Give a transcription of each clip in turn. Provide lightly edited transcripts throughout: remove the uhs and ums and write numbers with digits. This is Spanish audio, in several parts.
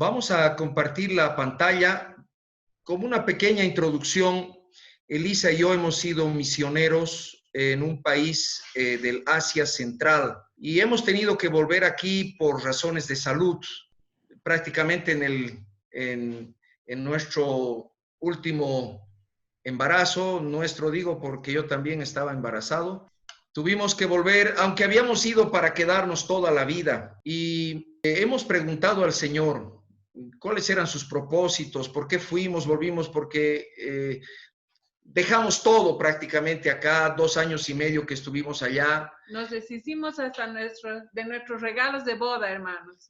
Vamos a compartir la pantalla como una pequeña introducción. Elisa y yo hemos sido misioneros en un país del Asia Central y hemos tenido que volver aquí por razones de salud. Prácticamente en nuestro último embarazo, digo porque yo también estaba embarazado, tuvimos que volver, aunque habíamos ido para quedarnos toda la vida, y hemos preguntado al Señor cuáles eran sus propósitos, por qué fuimos, volvimos, porque dejamos todo prácticamente acá, 2 años y medio que estuvimos allá. Nos deshicimos hasta de nuestros regalos de boda, hermanos.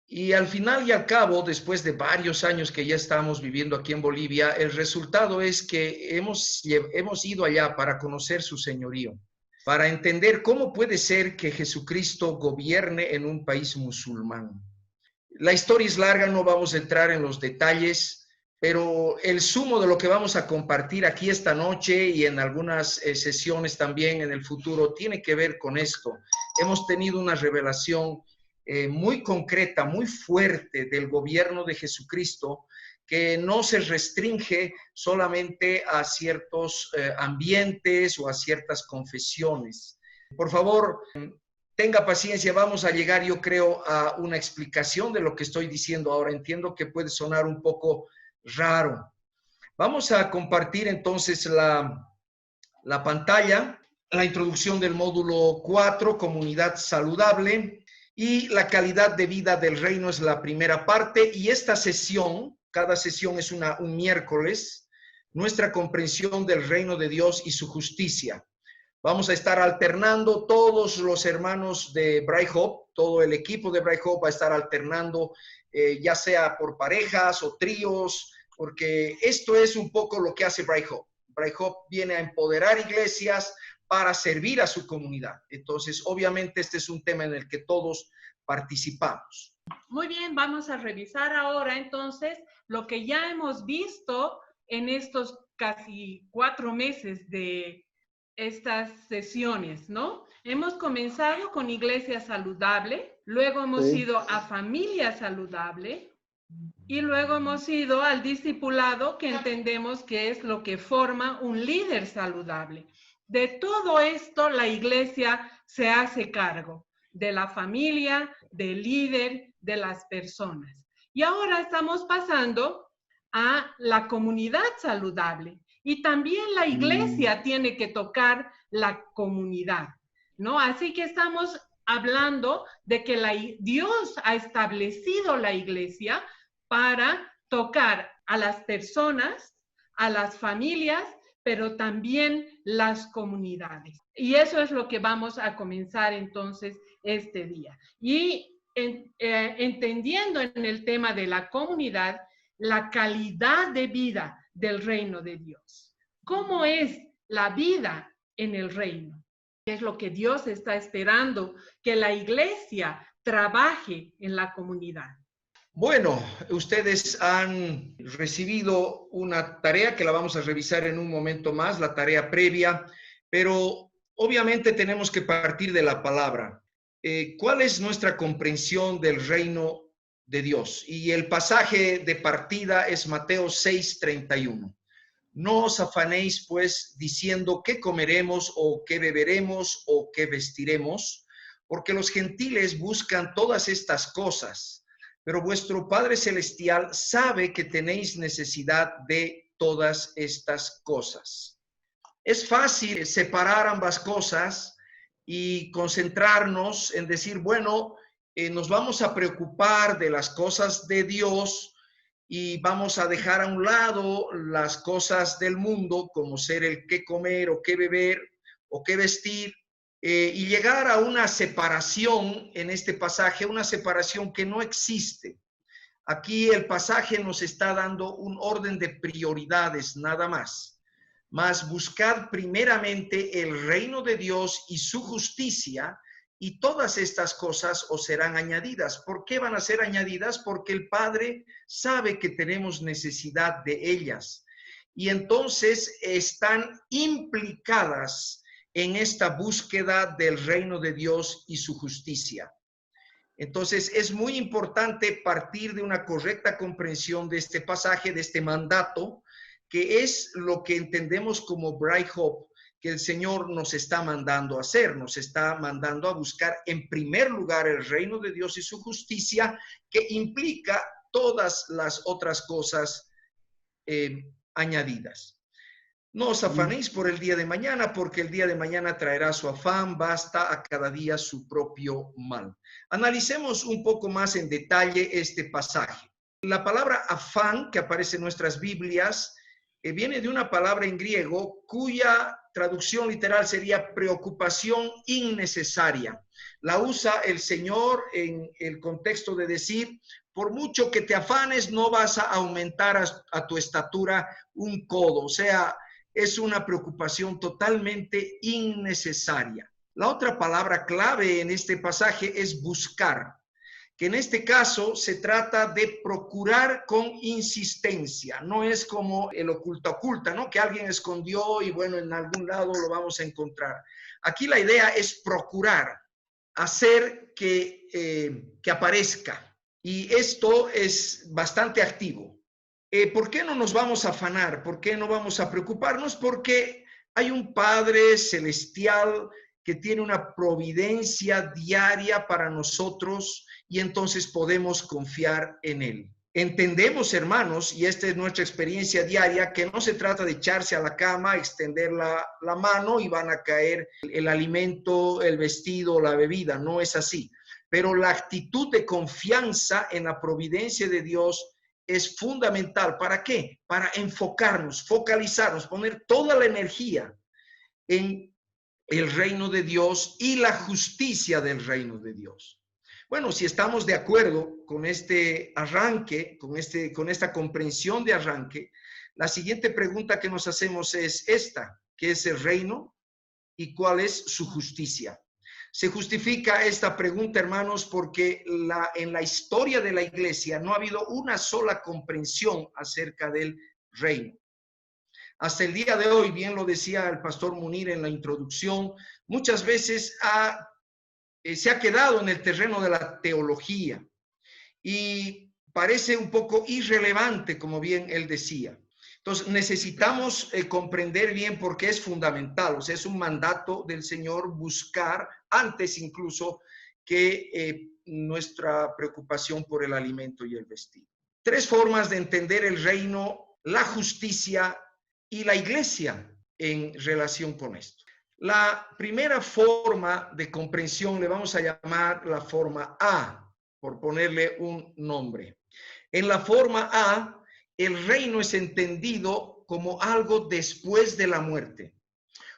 Y al final y al cabo, después de varios años que ya estamos viviendo aquí en Bolivia, el resultado es que hemos ido allá para conocer su señorío, para entender cómo puede ser que Jesucristo gobierne en un país musulmán. La historia es larga, no vamos a entrar en los detalles, pero el sumo de lo que vamos a compartir aquí esta noche y en algunas sesiones también en el futuro tiene que ver con esto. Hemos tenido una revelación muy concreta, muy fuerte del gobierno de Jesucristo, que no se restringe solamente a ciertos ambientes o a ciertas confesiones. Por favor, tenga paciencia, vamos a llegar, yo creo, a una explicación de lo que estoy diciendo ahora. Entiendo que puede sonar un poco raro. Vamos a compartir entonces la pantalla, la introducción del módulo 4, comunidad saludable, y la calidad de vida del reino es la primera parte, y esta sesión, cada sesión es un miércoles, nuestra comprensión del reino de Dios y su justicia. Vamos a estar alternando, todos los hermanos de Bright Hope, todo el equipo de Bright Hope va a estar alternando, ya sea por parejas o tríos, porque esto es un poco lo que hace Bright Hope. Bright Hope viene a empoderar iglesias para servir a su comunidad. Entonces, obviamente, este es un tema en el que todos participamos. Muy bien, vamos a revisar ahora entonces lo que ya hemos visto en estos casi 4 meses de estas sesiones, ¿no? Hemos comenzado con iglesia saludable, luego hemos ido a familia saludable y luego hemos ido al discipulado, que entendemos que es lo que forma un líder saludable. De todo esto, la iglesia se hace cargo, de la familia, del líder, de las personas. Y ahora estamos pasando a la comunidad saludable. Y también la iglesia tiene que tocar la comunidad, ¿no? Así que estamos hablando de que Dios ha establecido la iglesia para tocar a las personas, a las familias, pero también las comunidades. Y eso es lo que vamos a comenzar entonces este día. Y entendiendo en el tema de la comunidad, la calidad de vida del reino de Dios. ¿Cómo es la vida en el reino? ¿Qué es lo que Dios está esperando que la iglesia trabaje en la comunidad? Bueno, ustedes han recibido una tarea que la vamos a revisar en un momento más, la tarea previa, pero obviamente tenemos que partir de la palabra. ¿Cuál es nuestra comprensión del reino de Dios? Y el pasaje de partida es Mateo 6:31. No os afanéis, pues, diciendo qué comeremos o qué beberemos o qué vestiremos, porque los gentiles buscan todas estas cosas, pero vuestro Padre Celestial sabe que tenéis necesidad de todas estas cosas. Es fácil separar ambas cosas y concentrarnos en decir, bueno, nos vamos a preocupar de las cosas de Dios y vamos a dejar a un lado las cosas del mundo, como ser el qué comer o qué beber o qué vestir, y llegar a una separación en este pasaje, una separación que no existe. Aquí el pasaje nos está dando un orden de prioridades, nada más. Mas buscad primeramente el reino de Dios y su justicia, y todas estas cosas os serán añadidas. ¿Por qué van a ser añadidas? Porque el Padre sabe que tenemos necesidad de ellas. Y entonces están implicadas en esta búsqueda del reino de Dios y su justicia. Entonces, es muy importante partir de una correcta comprensión de este pasaje, de este mandato, que es lo que entendemos como Bright Hope, que el Señor nos está mandando a hacer, nos está mandando a buscar en primer lugar el reino de Dios y su justicia, que implica todas las otras cosas añadidas. No os afanéis por el día de mañana, porque el día de mañana traerá su afán, basta a cada día su propio mal. Analicemos un poco más en detalle este pasaje. La palabra afán que aparece en nuestras Biblias viene de una palabra en griego cuya traducción literal sería preocupación innecesaria. La usa el Señor en el contexto de decir, por mucho que te afanes, no vas a aumentar a tu estatura un codo. O sea, es una preocupación totalmente innecesaria. La otra palabra clave en este pasaje es buscar, que en este caso se trata de procurar con insistencia. No es como el oculta, ¿no? Que alguien escondió y bueno, en algún lado lo vamos a encontrar. Aquí la idea es procurar, hacer que aparezca. Y esto es bastante activo. ¿Por qué no nos vamos a afanar? ¿Por qué no vamos a preocuparnos? Porque hay un Padre celestial que tiene una providencia diaria para nosotros y entonces podemos confiar en Él. Entendemos, hermanos, y esta es nuestra experiencia diaria, que no se trata de echarse a la cama, extender la mano y van a caer el alimento, el vestido, la bebida. No es así. Pero la actitud de confianza en la providencia de Dios es fundamental. ¿Para qué? Para enfocarnos, focalizarnos, poner toda la energía en el reino de Dios y la justicia del reino de Dios. Bueno, si estamos de acuerdo con este arranque, con esta comprensión de arranque, la siguiente pregunta que nos hacemos es esta: ¿qué es el reino y cuál es su justicia? Se justifica esta pregunta, hermanos, porque en la historia de la iglesia no ha habido una sola comprensión acerca del reino. Hasta el día de hoy, bien lo decía el pastor Munir en la introducción, muchas veces se ha quedado en el terreno de la teología y parece un poco irrelevante, como bien él decía. Entonces necesitamos comprender bien por qué es fundamental. O sea, es un mandato del Señor buscar antes incluso que nuestra preocupación por el alimento y el vestido. Tres formas de entender el reino, la justicia y la iglesia en relación con esto. La primera forma de comprensión le vamos a llamar la forma A, por ponerle un nombre. En la forma A, el reino es entendido como algo después de la muerte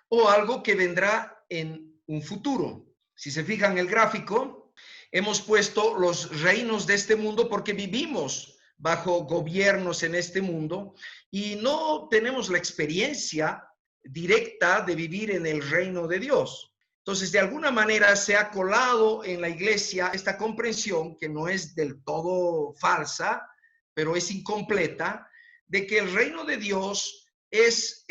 o algo que vendrá en un futuro. Si se fijan en el gráfico, hemos puesto los reinos de este mundo porque vivimos bajo gobiernos en este mundo y no tenemos la experiencia directa de vivir en el reino de Dios. Entonces, de alguna manera se ha colado en la iglesia esta comprensión, que no es del todo falsa, pero es incompleta, de que el reino de Dios es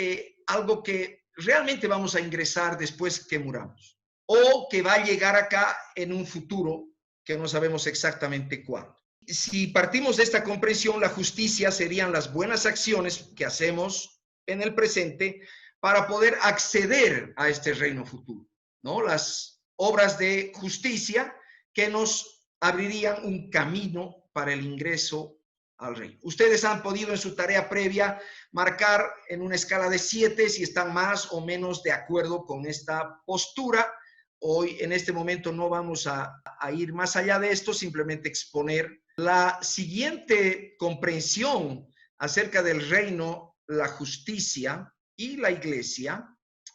algo que realmente vamos a ingresar después que muramos, o que va a llegar acá en un futuro que no sabemos exactamente cuándo. Si partimos de esta comprensión, la justicia serían las buenas acciones que hacemos en el presente para poder acceder a este reino futuro, ¿no? Las obras de justicia que nos abrirían un camino para el ingreso al reino. Ustedes han podido en su tarea previa marcar en una escala de 7 si están más o menos de acuerdo con esta postura. Hoy, en este momento, no vamos a ir más allá de esto, simplemente exponer la siguiente comprensión acerca del reino, la justicia y la iglesia.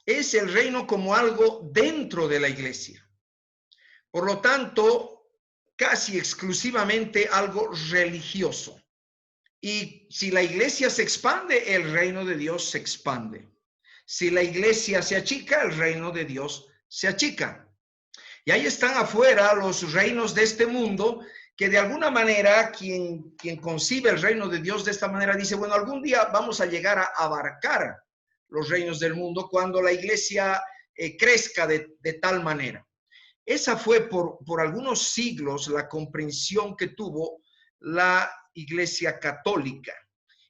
Es el reino como algo dentro de la iglesia. Por lo tanto, casi exclusivamente algo religioso. Y si la iglesia se expande, el reino de Dios se expande. Si la iglesia se achica, el reino de Dios se achica. Y ahí están afuera los reinos de este mundo, que de alguna manera quien concibe el reino de Dios de esta manera dice, bueno, algún día vamos a llegar a abarcar los reinos del mundo cuando la iglesia crezca de tal manera. Esa fue por algunos siglos la comprensión que tuvo la Iglesia Católica.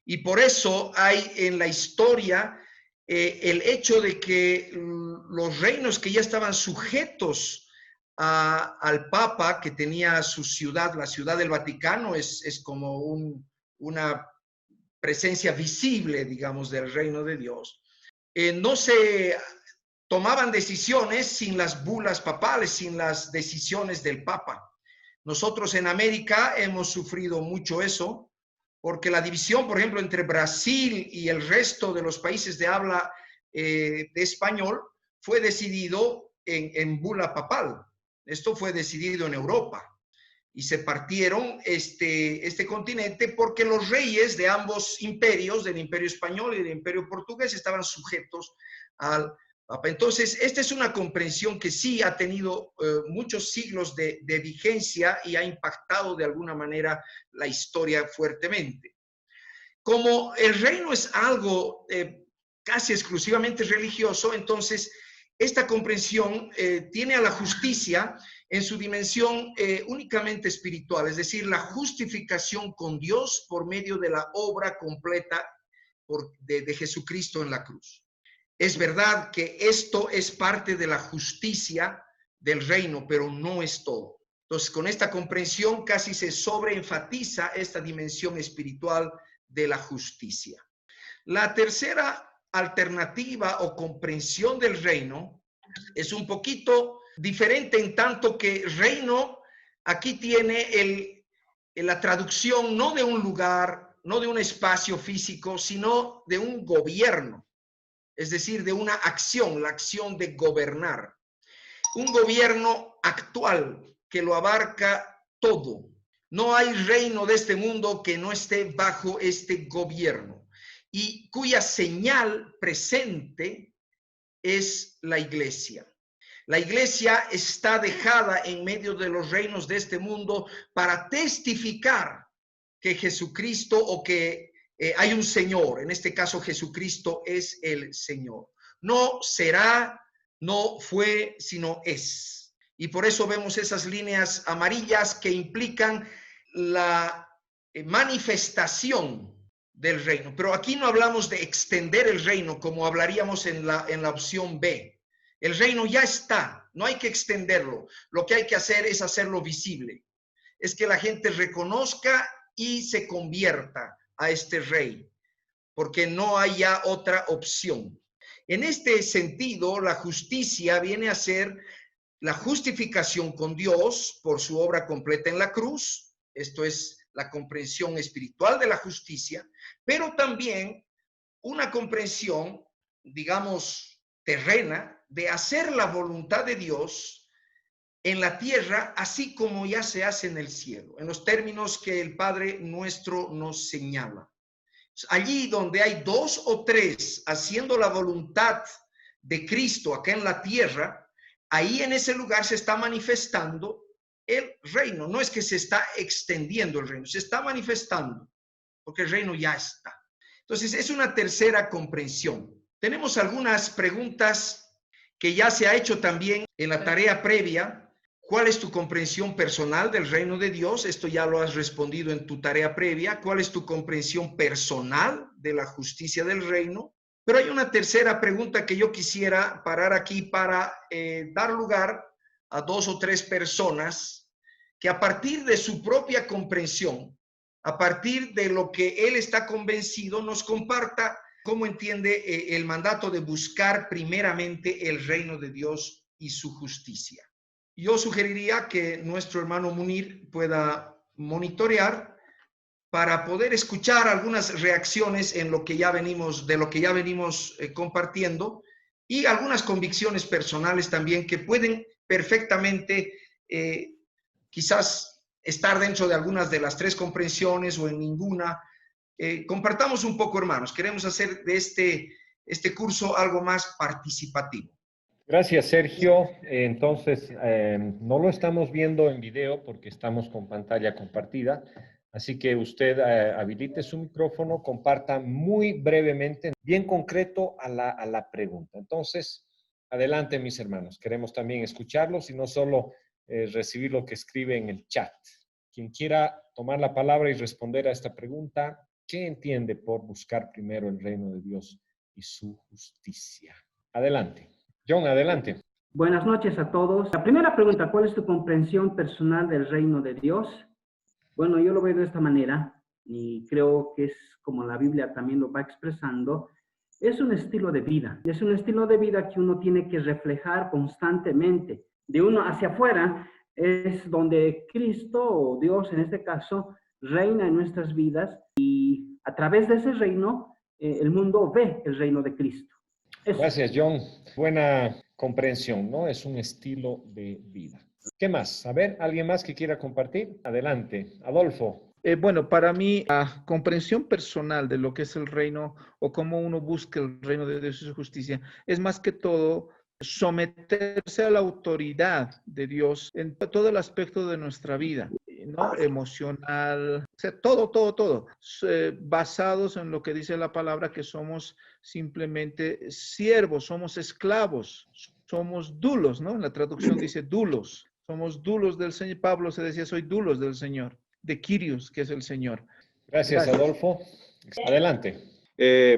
Y por eso hay en la historia el hecho de que los reinos que ya estaban sujetos al Papa, que tenía su ciudad, la ciudad del Vaticano, es como una presencia visible, digamos, del reino de Dios. No se tomaban decisiones sin las bulas papales, sin las decisiones del Papa. Nosotros en América hemos sufrido mucho eso, porque la división, por ejemplo, entre Brasil y el resto de los países de habla de español fue decidido en bula papal. Esto fue decidido en Europa y se partieron este continente porque los reyes de ambos imperios, del imperio español y del imperio portugués, estaban sujetos al Papa. Entonces, esta es una comprensión que sí ha tenido muchos siglos de vigencia y ha impactado de alguna manera la historia fuertemente. Como el reino es algo casi exclusivamente religioso, entonces esta comprensión tiene a la justicia en su dimensión únicamente espiritual, es decir, la justificación con Dios por medio de la obra completa de Jesucristo en la cruz. Es verdad que esto es parte de la justicia del reino, pero no es todo. Entonces, con esta comprensión casi se sobreenfatiza esta dimensión espiritual de la justicia. La tercera alternativa o comprensión del reino es un poquito diferente en tanto que reino aquí tiene la traducción no de un lugar, no de un espacio físico, sino de un gobierno. Es decir, de una acción, la acción de gobernar. Un gobierno actual que lo abarca todo. No hay reino de este mundo que no esté bajo este gobierno y cuya señal presente es la iglesia. La iglesia está dejada en medio de los reinos de este mundo para testificar que Jesucristo o que hay un Señor, en este caso Jesucristo es el Señor. No será, no fue, sino es. Y por eso vemos esas líneas amarillas que implican la manifestación del reino. Pero aquí no hablamos de extender el reino como hablaríamos en la opción B. El reino ya está, no hay que extenderlo. Lo que hay que hacer es hacerlo visible. Es que la gente reconozca y se convierta a este rey, porque no hay ya otra opción. En este sentido, la justicia viene a ser la justificación con Dios por su obra completa en la cruz. Esto es la comprensión espiritual de la justicia, pero también una comprensión, digamos, terrena de hacer la voluntad de Dios en la tierra, así como ya se hace en el cielo, en los términos que el Padre nuestro nos señala. Allí donde hay dos o tres haciendo la voluntad de Cristo acá en la tierra, ahí en ese lugar se está manifestando el reino. No es que se está extendiendo el reino, se está manifestando, porque el reino ya está. Entonces, es una tercera comprensión. Tenemos algunas preguntas que ya se ha hecho también en la tarea previa. ¿Cuál es tu comprensión personal del reino de Dios? Esto ya lo has respondido en tu tarea previa. ¿Cuál es tu comprensión personal de la justicia del reino? Pero hay una tercera pregunta que yo quisiera parar aquí para dar lugar a dos o tres personas que a partir de su propia comprensión, a partir de lo que él está convencido, nos comparta cómo entiende el mandato de buscar primeramente el reino de Dios y su justicia. Yo sugeriría que nuestro hermano Munir pueda monitorear para poder escuchar algunas reacciones en lo que ya venimos, de lo que ya venimos compartiendo y algunas convicciones personales también que pueden perfectamente quizás estar dentro de algunas de las tres comprensiones o en ninguna. Compartamos un poco, hermanos. Queremos hacer de este curso algo más participativo. Gracias, Sergio. Entonces, no lo estamos viendo en video porque estamos con pantalla compartida. Así que usted habilite su micrófono, comparta muy brevemente, bien concreto a la pregunta. Entonces, Adelante, mis hermanos. Queremos también escucharlos y no solo recibir lo que escribe en el chat. Quien quiera tomar la palabra y responder a esta pregunta, ¿qué entiende por buscar primero el reino de Dios y su justicia? Adelante. John, adelante. Buenas noches a todos. La primera pregunta, ¿cuál es tu comprensión personal del reino de Dios? Bueno, yo lo veo de esta manera y creo que es como la Biblia también lo va expresando. Es un estilo de vida. Es un estilo de vida que uno tiene que reflejar constantemente. De uno hacia afuera es donde Cristo o Dios en este caso reina en nuestras vidas y a través de ese reino el mundo ve el reino de Cristo. Eso. Gracias, John. Buena comprensión, ¿no? Es un estilo de vida. ¿Qué más? A ver, ¿alguien más que quiera compartir? Adelante. Adolfo. Bueno, para mí, la comprensión personal de lo que es el reino o cómo uno busca el reino de Dios y su justicia es más que todo someterse a la autoridad de Dios en todo el aspecto de nuestra vida, ¿no? Emocional, o sea, todo, basados en lo que dice la palabra, que somos simplemente siervos, somos esclavos, somos dulos, ¿no? En la traducción dice dulos, somos dulos del Señor. Pablo se decía, soy dulos del Señor, de Kyrios, que es el Señor. Gracias, Adolfo. Adelante.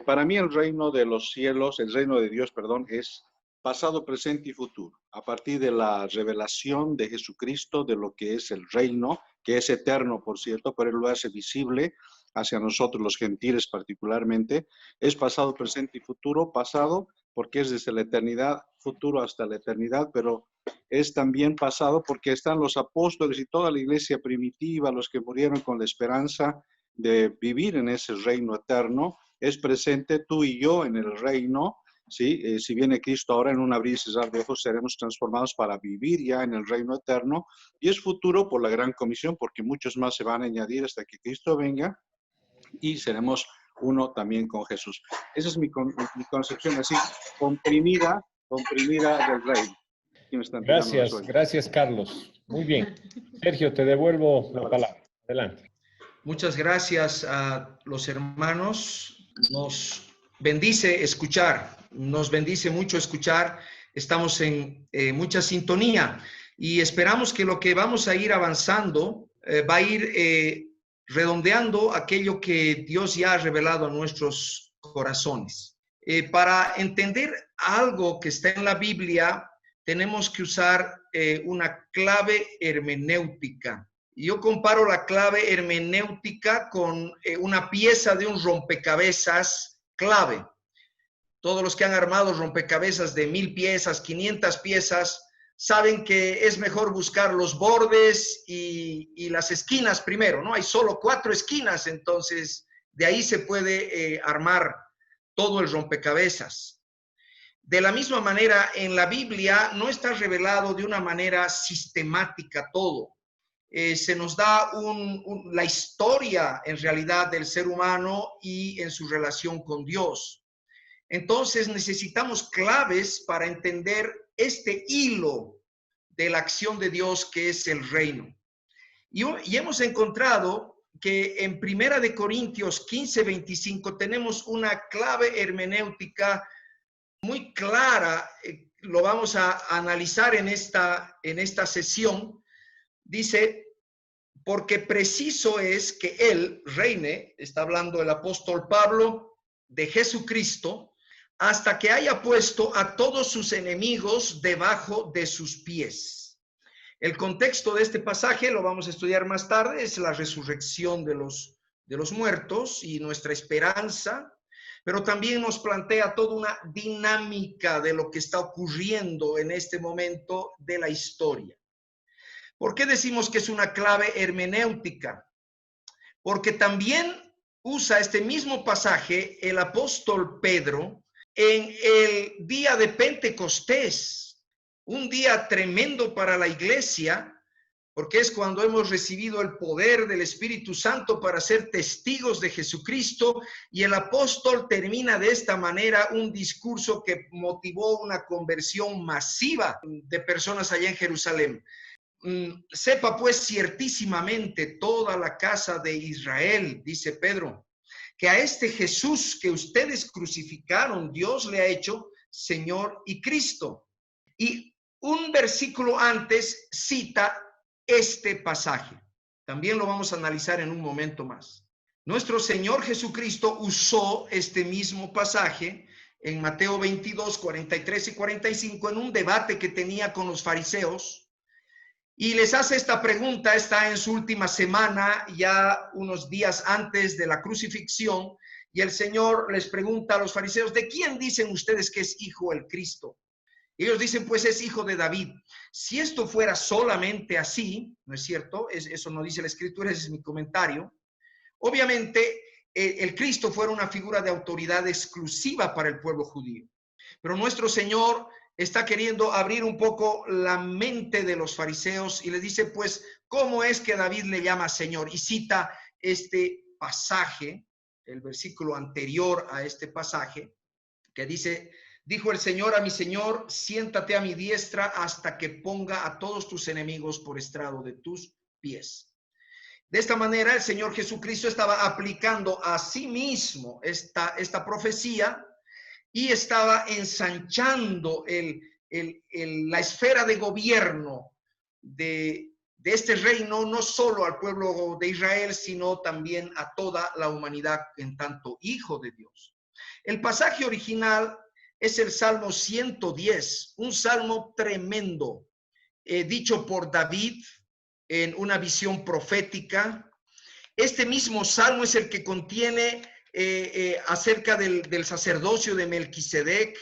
Para mí el reino de los cielos, el reino de Dios, perdón, es pasado, presente y futuro. A partir de la revelación de Jesucristo, de lo que es el reino, que es eterno, por cierto, pero Él lo hace visible hacia nosotros los gentiles particularmente, es pasado, presente y futuro. Pasado porque es desde la eternidad, futuro hasta la eternidad, pero es también pasado porque están los apóstoles y toda la iglesia primitiva, los que murieron con la esperanza de vivir en ese reino eterno. Es presente tú y yo en el reino, ¿sí? Si viene Cristo ahora, en un abrir y cerrar de ojos seremos transformados para vivir ya en el reino eterno. Y es futuro por la gran comisión, porque muchos más se van a añadir hasta que Cristo venga y seremos uno también con Jesús. Esa es mi concepción así, comprimida del reino. Gracias, Carlos. Muy bien. Sergio, te devuelvo la palabra. Adelante. Muchas gracias a los hermanos. Nos bendice escuchar, nos bendice mucho escuchar. Estamos en mucha sintonía y esperamos que lo que vamos a ir avanzando va a ir redondeando aquello que Dios ya ha revelado a nuestros corazones. Para entender algo que está en la Biblia, tenemos que usar una clave hermenéutica. Yo comparo la clave hermenéutica con una pieza de un rompecabezas clave. Todos los que han armado rompecabezas de 1000 piezas, 500 piezas, saben que es mejor buscar los bordes y las esquinas primero, ¿no? Hay solo 4 esquinas, entonces de ahí se puede armar todo el rompecabezas. De la misma manera, en la Biblia no está revelado de una manera sistemática todo. Se nos da la historia en realidad del ser humano y en su relación con Dios. Entonces necesitamos claves para entender este hilo de la acción de Dios que es el reino. Y hemos encontrado que en 1 Corintios 15:25 tenemos una clave hermenéutica muy clara. Lo vamos a analizar en esta sesión. Dice, porque preciso es que Él reine, está hablando el apóstol Pablo de Jesucristo, hasta que haya puesto a todos sus enemigos debajo de sus pies. El contexto de este pasaje, lo vamos a estudiar más tarde, es la resurrección de los muertos y nuestra esperanza, pero también nos plantea toda una dinámica de lo que está ocurriendo en este momento de la historia. ¿Por qué decimos que es una clave hermenéutica? Porque también usa este mismo pasaje el apóstol Pedro en el día de Pentecostés, un día tremendo para la iglesia, porque es cuando hemos recibido el poder del Espíritu Santo para ser testigos de Jesucristo, y el apóstol termina de esta manera un discurso que motivó una conversión masiva de personas allá en Jerusalén. Sepa pues ciertísimamente toda la casa de Israel, dice Pedro, que a este Jesús que ustedes crucificaron, Dios le ha hecho Señor y Cristo. Y un versículo antes cita este pasaje. También lo vamos a analizar en un momento más. Nuestro Señor Jesucristo usó este mismo pasaje en Mateo 22, 43 y 45 en un debate que tenía con los fariseos. Y les hace esta pregunta, está en su última semana, ya unos días antes de la crucifixión, y el Señor les pregunta a los fariseos, ¿de quién dicen ustedes que es hijo el Cristo? Ellos dicen, pues es hijo de David. Si esto fuera solamente así, ¿no es cierto? Eso no dice la Escritura, ese es mi comentario. Obviamente, el Cristo fuera una figura de autoridad exclusiva para el pueblo judío. Pero nuestro Señor está queriendo abrir un poco la mente de los fariseos y les dice, pues, ¿cómo es que David le llama Señor? Y cita este pasaje, el versículo anterior a este pasaje, que dice, dijo el Señor a mi Señor, siéntate a mi diestra hasta que ponga a todos tus enemigos por estrado de tus pies. De esta manera, el Señor Jesucristo estaba aplicando a sí mismo esta profecía y estaba ensanchando la esfera de gobierno de este reino, no solo al pueblo de Israel, sino también a toda la humanidad en tanto hijo de Dios. El pasaje original es el Salmo 110, un salmo tremendo, dicho por David en una visión profética. Este mismo salmo es el que contiene acerca del sacerdocio de Melquisedec.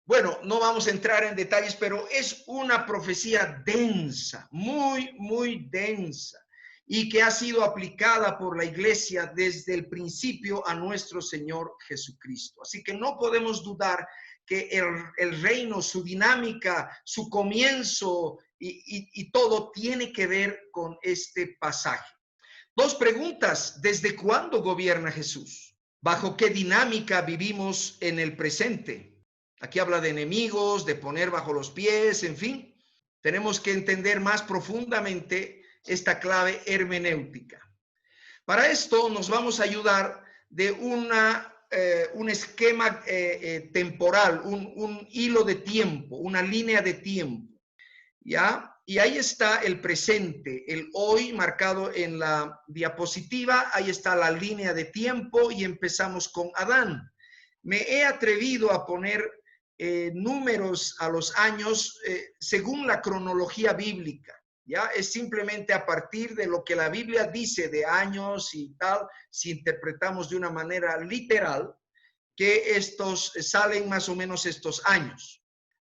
Bueno, no vamos a entrar en detalles, pero es una profecía densa, muy, muy densa, y que ha sido aplicada por la iglesia desde el principio a nuestro Señor Jesucristo. Así que no podemos dudar que el reino, su dinámica, su comienzo y todo tiene que ver con este pasaje. Dos preguntas: ¿desde cuándo gobierna Jesús? ¿Bajo qué dinámica vivimos en el presente? Aquí habla de enemigos, de poner bajo los pies, en fin. Tenemos que entender más profundamente esta clave hermenéutica. Para esto nos vamos a ayudar de un esquema temporal, un hilo de tiempo, una línea de tiempo, ¿ya? Y ahí está el presente, el hoy marcado en la diapositiva, ahí está la línea de tiempo y empezamos con Adán. Me he atrevido a poner números a los años según la cronología bíblica, ¿ya? Es simplemente a partir de lo que la Biblia dice de años y tal, si interpretamos de una manera literal, que estos salen más o menos estos años.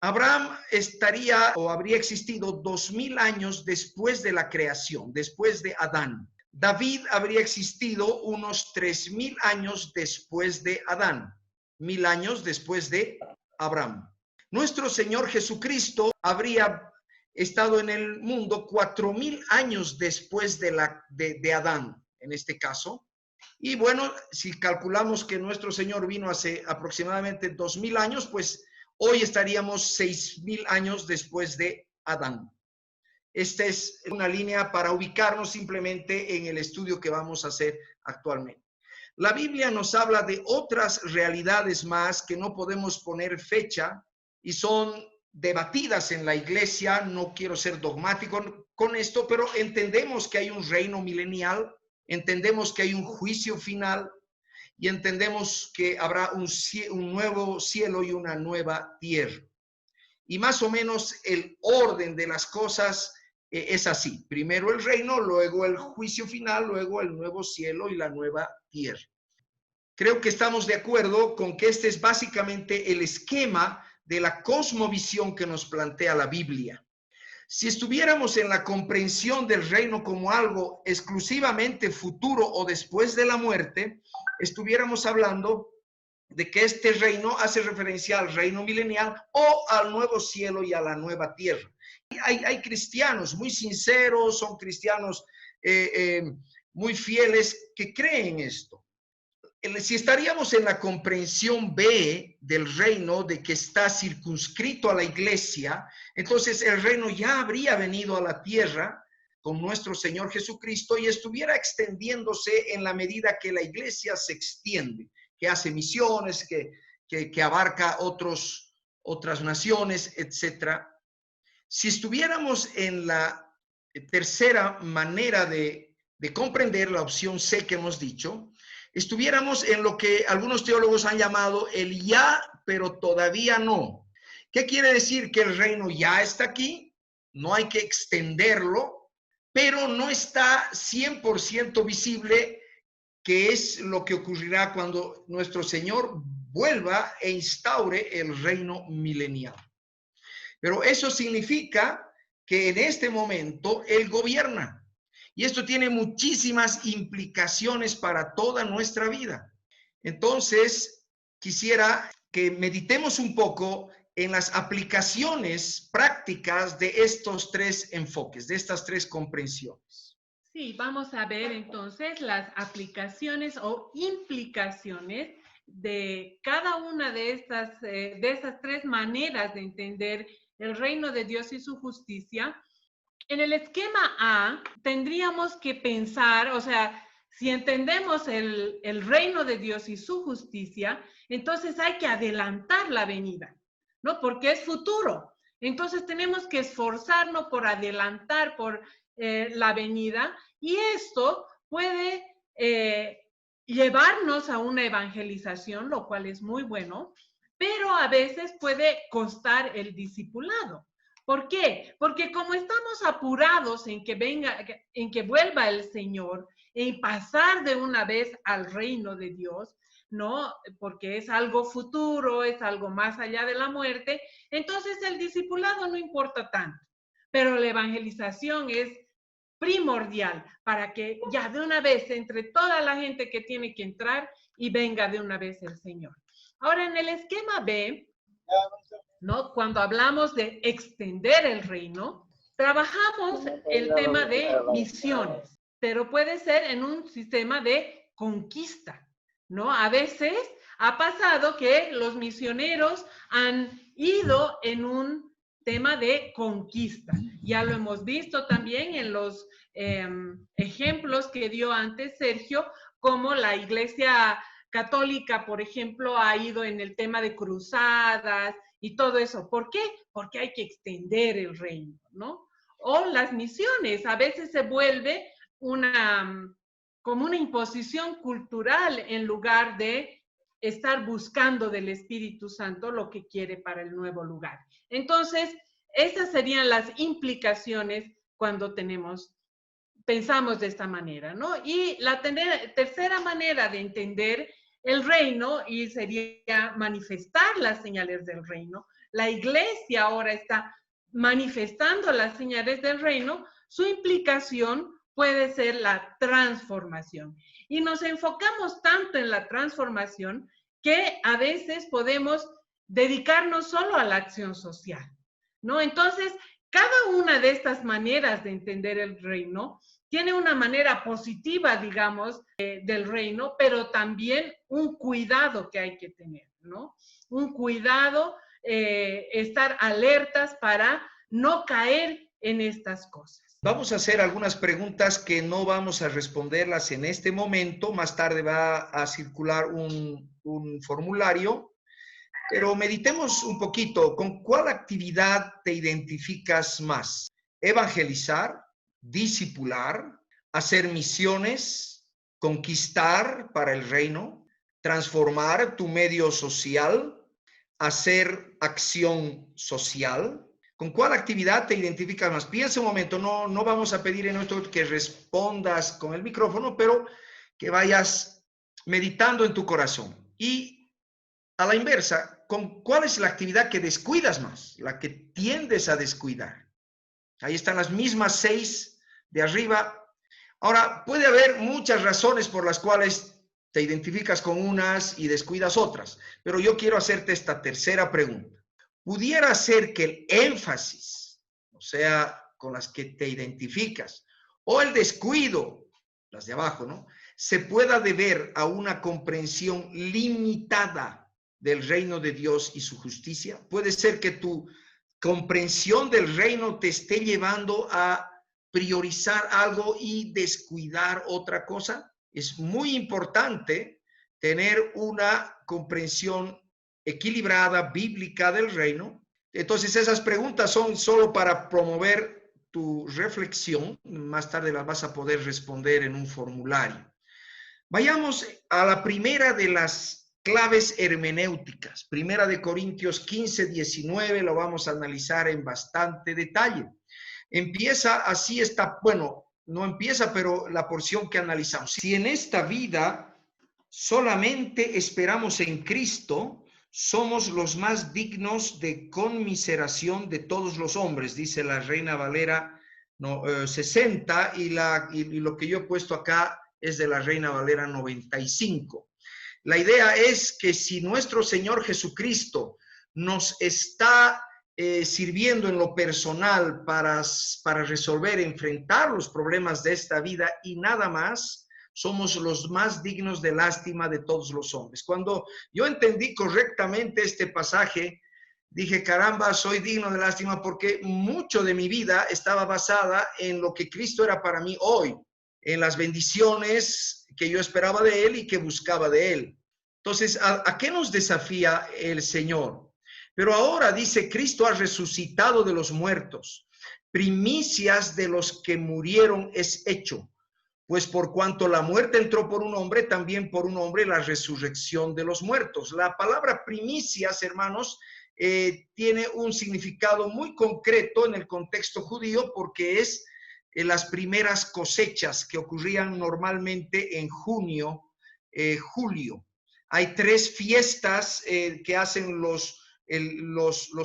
Abraham estaría o habría existido 2000 años después de la creación, después de Adán. David habría existido unos 3000 años después de Adán, 1000 años después de Abraham. Nuestro Señor Jesucristo habría estado en el mundo 4000 años después de Adán, en este caso. Y bueno, si calculamos que nuestro Señor vino hace aproximadamente 2000 años, pues hoy estaríamos 6000 años después de Adán. Esta es una línea para ubicarnos simplemente en el estudio que vamos a hacer actualmente. La Biblia nos habla de otras realidades más que no podemos poner fecha y son debatidas en la iglesia. No quiero ser dogmático con esto, pero entendemos que hay un reino milenial, entendemos que hay un juicio final y entendemos que habrá un nuevo cielo y una nueva tierra. Y más o menos el orden de las cosas es así. Primero el reino, luego el juicio final, luego el nuevo cielo y la nueva tierra. Creo que estamos de acuerdo con que este es básicamente el esquema de la cosmovisión que nos plantea la Biblia. Si estuviéramos en la comprensión del reino como algo exclusivamente futuro o después de la muerte, estuviéramos hablando de que este reino hace referencia al reino milenial o al nuevo cielo y a la nueva tierra. Hay cristianos muy sinceros, son cristianos muy fieles que creen esto. Si estaríamos en la comprensión B del reino, de que está circunscrito a la iglesia, entonces el reino ya habría venido a la tierra con nuestro Señor Jesucristo y estuviera extendiéndose en la medida que la iglesia se extiende, que hace misiones, que abarca otros otras naciones, etcétera. Si estuviéramos en la tercera manera de comprender la opción C que hemos dicho, estuviéramos en lo que algunos teólogos han llamado el ya, pero todavía no. ¿Qué quiere decir? Que el reino ya está aquí, no hay que extenderlo, pero no está 100% visible, que es lo que ocurrirá cuando nuestro Señor vuelva e instaure el reino milenial. Pero eso significa que en este momento Él gobierna. Y esto tiene muchísimas implicaciones para toda nuestra vida. Entonces, quisiera que meditemos un poco en las aplicaciones prácticas de estos tres enfoques, de estas tres comprensiones. Sí, vamos a ver entonces las aplicaciones o implicaciones de cada una de esas tres maneras de entender el reino de Dios y su justicia. En el esquema A tendríamos que pensar, o sea, si entendemos el reino de Dios y su justicia, entonces hay que adelantar la venida, ¿no? Porque es futuro. Entonces tenemos que esforzarnos por adelantar por la venida, y esto puede llevarnos a una evangelización, lo cual es muy bueno, pero a veces puede costar el discipulado. ¿Por qué? Porque como estamos apurados en que vuelva el Señor, en pasar de una vez al reino de Dios, ¿no? Porque es algo futuro, es algo más allá de la muerte, entonces el discipulado no importa tanto, pero la evangelización es primordial para que ya de una vez entre toda la gente que tiene que entrar y venga de una vez el Señor. Ahora, en el esquema B, ¿no? Cuando hablamos de extender el reino, trabajamos el tema de misiones, pero puede ser en un sistema de conquista, ¿no? A veces ha pasado que los misioneros han ido en un tema de conquista. Ya lo hemos visto también en los ejemplos que dio antes Sergio, como la Iglesia Católica, por ejemplo, ha ido en el tema de cruzadas y todo eso. ¿Por qué? Porque hay que extender el reino, ¿no? O las misiones, a veces se vuelve como una imposición cultural en lugar de estar buscando del Espíritu Santo lo que quiere para el nuevo lugar. Entonces, esas serían las implicaciones cuando pensamos de esta manera, ¿no? Y la tercera manera de entender el reino, y sería manifestar las señales del reino. La iglesia ahora está manifestando las señales del reino. Su implicación puede ser la transformación. Y nos enfocamos tanto en la transformación que a veces podemos dedicarnos solo a la acción social, ¿no? Entonces, cada una de estas maneras de entender el reino tiene una manera positiva, digamos, del reino, pero también un cuidado que hay que tener, ¿no? Un cuidado, estar alertas para no caer en estas cosas. Vamos a hacer algunas preguntas que no vamos a responderlas en este momento. Más tarde va a circular un formulario, pero meditemos un poquito. ¿Con cuál actividad te identificas más? ¿Evangelizar? ¿Discipular? ¿Hacer misiones? ¿Conquistar para el reino? ¿Transformar tu medio social? ¿Hacer acción social? ¿Con cuál actividad te identificas más? Piensa un momento, no vamos a pedir en esto que respondas con el micrófono, pero que vayas meditando en tu corazón. Y a la inversa, ¿con cuál es la actividad que descuidas más? La que tiendes a descuidar. Ahí están las mismas 6 de arriba. Ahora, puede haber muchas razones por las cuales te identificas con unas y descuidas otras, pero yo quiero hacerte esta tercera pregunta. ¿Pudiera ser que el énfasis, o sea, con las que te identificas, o el descuido, las de abajo, ¿no?, se pueda deber a una comprensión limitada del reino de Dios y su justicia? Puede ser que tu comprensión del reino te esté llevando a priorizar algo y descuidar otra cosa. Es muy importante tener una comprensión equilibrada, bíblica del reino. Entonces esas preguntas son solo para promover tu reflexión. Más tarde las vas a poder responder en un formulario. Vayamos a la primera de las claves hermenéuticas. Primera de Corintios 15, 19, lo vamos a analizar en bastante detalle. Empieza así bueno, no empieza, pero la porción que analizamos. Si en esta vida solamente esperamos en Cristo, somos los más dignos de conmiseración de todos los hombres, dice la Reina Valera 60, y lo que yo he puesto acá es de la Reina Valera 95. La idea es que si nuestro Señor Jesucristo nos está sirviendo en lo personal para resolver, enfrentar los problemas de esta vida y nada más, somos los más dignos de lástima de todos los hombres. Cuando yo entendí correctamente este pasaje, dije, caramba, soy digno de lástima porque mucho de mi vida estaba basada en lo que Cristo era para mí hoy, en las bendiciones que yo esperaba de Él y que buscaba de Él. Entonces, ¿a qué nos desafía el Señor? Pero ahora dice, Cristo ha resucitado de los muertos, primicias de los que murieron es hecho. Pues por cuanto la muerte entró por un hombre, también por un hombre la resurrección de los muertos. La palabra primicias, hermanos, tiene un significado muy concreto en el contexto judío porque es las primeras cosechas que ocurrían normalmente en junio, julio. Hay 3 fiestas que hacen los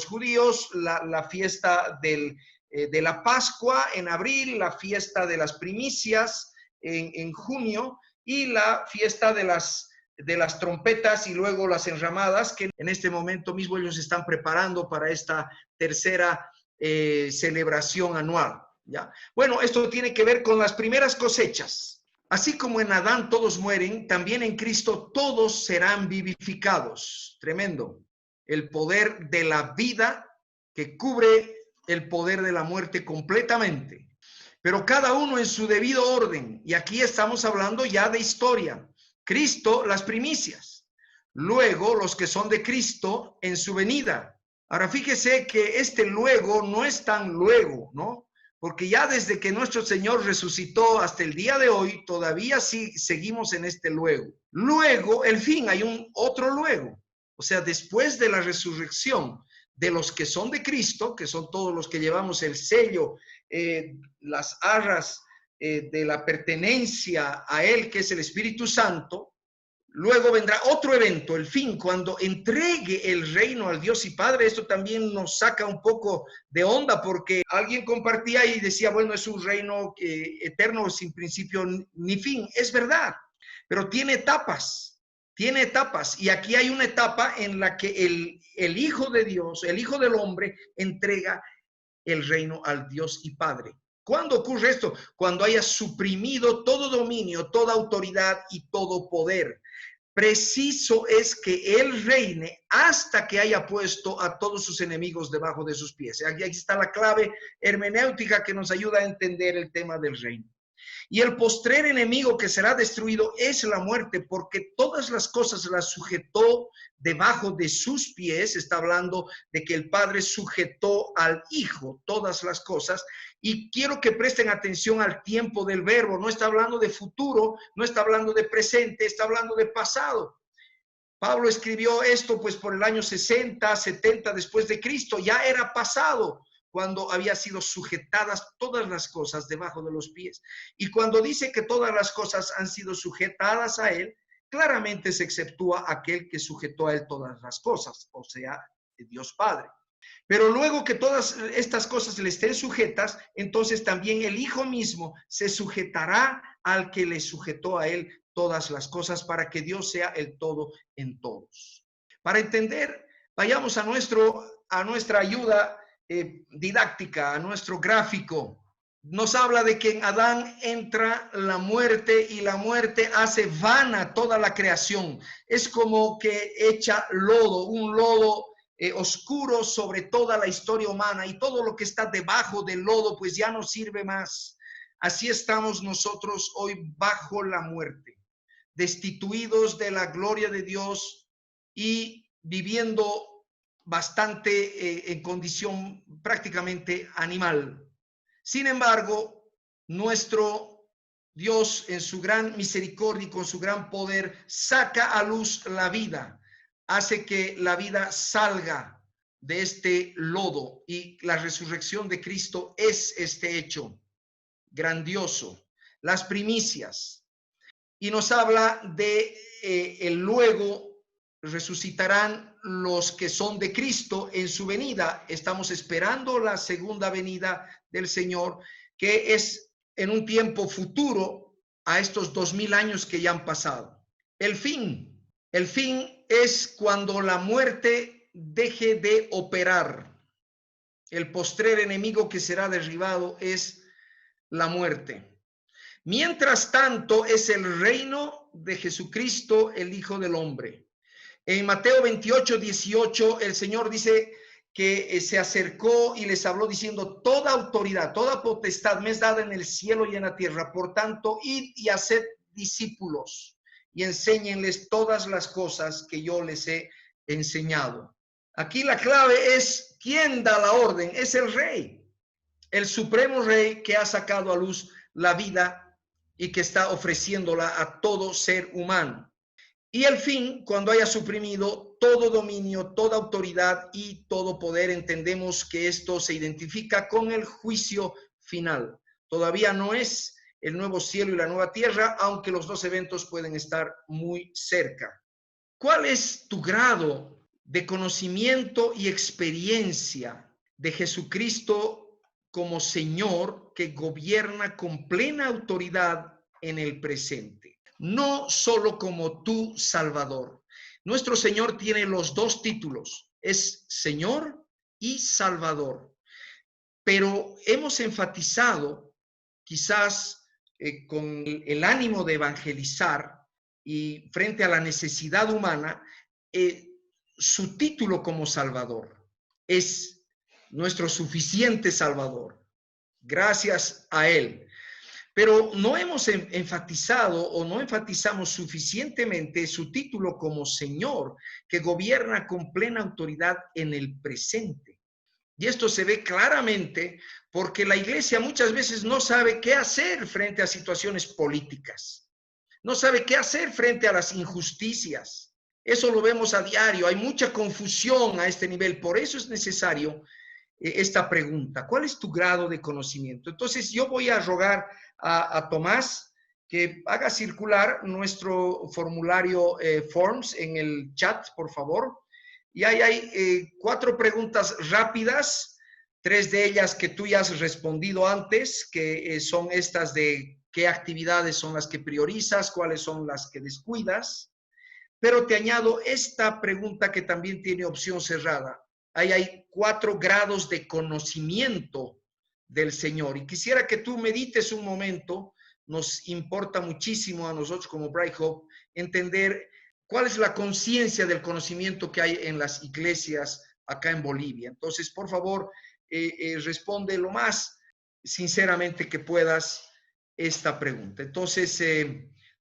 judíos, la fiesta de la Pascua en abril, la fiesta de las primicias en junio y la fiesta de las trompetas y luego las enramadas, que en este momento mismo ellos están preparando para esta tercera celebración anual. ¿Ya? Bueno, esto tiene que ver con las primeras cosechas. Así como en Adán todos mueren, también en Cristo todos serán vivificados. Tremendo. El poder de la vida que cubre el poder de la muerte completamente. Pero cada uno en su debido orden. Y aquí estamos hablando ya de historia. Cristo, las primicias. Luego, los que son de Cristo en su venida. Ahora, fíjese que este luego no es tan luego, ¿no? Porque ya desde que nuestro Señor resucitó hasta el día de hoy, todavía sí seguimos en este luego. Luego, el fin, hay un otro luego. O sea, después de la resurrección de los que son de Cristo, que son todos los que llevamos el sello, las arras de la pertenencia a Él, que es el Espíritu Santo, luego vendrá otro evento, el fin, cuando entregue el reino al Dios y Padre. Esto también nos saca un poco de onda porque alguien compartía y decía, bueno, es un reino eterno sin principio ni fin. Es verdad, pero tiene etapas. Y aquí hay una etapa en la que el Hijo de Dios, el Hijo del Hombre, entrega el reino al Dios y Padre. ¿Cuándo ocurre esto? Cuando haya suprimido todo dominio, toda autoridad y todo poder. Preciso es que Él reine hasta que haya puesto a todos sus enemigos debajo de sus pies. Aquí está la clave hermenéutica que nos ayuda a entender el tema del reino. Y el postrer enemigo que será destruido es la muerte, porque todas las cosas las sujetó debajo de sus pies. Está hablando de que el Padre sujetó al Hijo todas las cosas. Y quiero que presten atención al tiempo del verbo. No está hablando de futuro, no está hablando de presente, está hablando de pasado. Pablo escribió esto pues por el año 60, 70 después de Cristo. Ya era pasado cuando había sido sujetadas todas las cosas debajo de los pies. Y cuando dice que todas las cosas han sido sujetadas a Él, claramente se exceptúa aquel que sujetó a Él todas las cosas, o sea, Dios Padre. Pero luego que todas estas cosas le estén sujetas, entonces también el Hijo mismo se sujetará al que le sujetó a Él todas las cosas para que Dios sea el todo en todos. Para entender, vayamos a nuestra ayuda didáctica, a nuestro gráfico. Nos habla de que en Adán entra la muerte y la muerte hace vana toda la creación. Es como que echa lodo, un lodo oscuro sobre toda la historia humana, y todo lo que está debajo del lodo pues ya no sirve más. Así estamos nosotros hoy bajo la muerte, destituidos de la gloria de Dios y viviendo bastante en condición prácticamente animal. Sin embargo, nuestro Dios en su gran misericordia y con su gran poder saca a luz la vida, hace que la vida salga de este lodo, y la resurrección de Cristo es este hecho grandioso, las primicias, y nos habla de el luego resucitarán los que son de Cristo en su venida. Estamos esperando la segunda venida del Señor, que es en un tiempo futuro a estos 2000 años que ya han pasado. El fin es cuando la muerte deje de operar. El postrer enemigo que será derribado es la muerte. Mientras tanto, es el reino de Jesucristo, el Hijo del Hombre. En Mateo 28:18, el Señor dice que se acercó y les habló diciendo: toda autoridad, toda potestad me es dada en el cielo y en la tierra. Por tanto, id y haced discípulos y enséñenles todas las cosas que yo les he enseñado. Aquí la clave es: ¿quién da la orden? Es el Rey, el supremo Rey que ha sacado a luz la vida y que está ofreciéndola a todo ser humano. Y el fin, cuando haya suprimido todo dominio, toda autoridad y todo poder, entendemos que esto se identifica con el juicio final. Todavía no es el nuevo cielo y la nueva tierra, aunque los dos eventos pueden estar muy cerca. ¿Cuál es tu grado de conocimiento y experiencia de Jesucristo como Señor que gobierna con plena autoridad en el presente? No solo como tu Salvador. Nuestro Señor tiene los dos títulos, es Señor y Salvador. Pero hemos enfatizado, quizás con el ánimo de evangelizar y frente a la necesidad humana, su título como Salvador. Es nuestro suficiente Salvador. Gracias a Él. Pero no hemos enfatizado o no enfatizamos suficientemente su título como Señor, que gobierna con plena autoridad en el presente. Y esto se ve claramente porque la iglesia muchas veces no sabe qué hacer frente a situaciones políticas. No sabe qué hacer frente a las injusticias. Eso lo vemos a diario. Hay mucha confusión a este nivel. Por eso es necesario esta pregunta: ¿cuál es tu grado de conocimiento? Entonces yo voy a rogar a Tomás que haga circular nuestro formulario Forms en el chat, por favor. Y ahí hay 4 preguntas rápidas, 3 de ellas que tú ya has respondido antes, que son estas de qué actividades son las que priorizas, cuáles son las que descuidas. Pero te añado esta pregunta que también tiene opción cerrada. Ahí hay 4 grados de conocimiento del Señor. Y quisiera que tú medites un momento. Nos importa muchísimo a nosotros como Bright Hope entender cuál es la conciencia del conocimiento que hay en las iglesias acá en Bolivia. Entonces, por favor, responde lo más sinceramente que puedas esta pregunta. Entonces,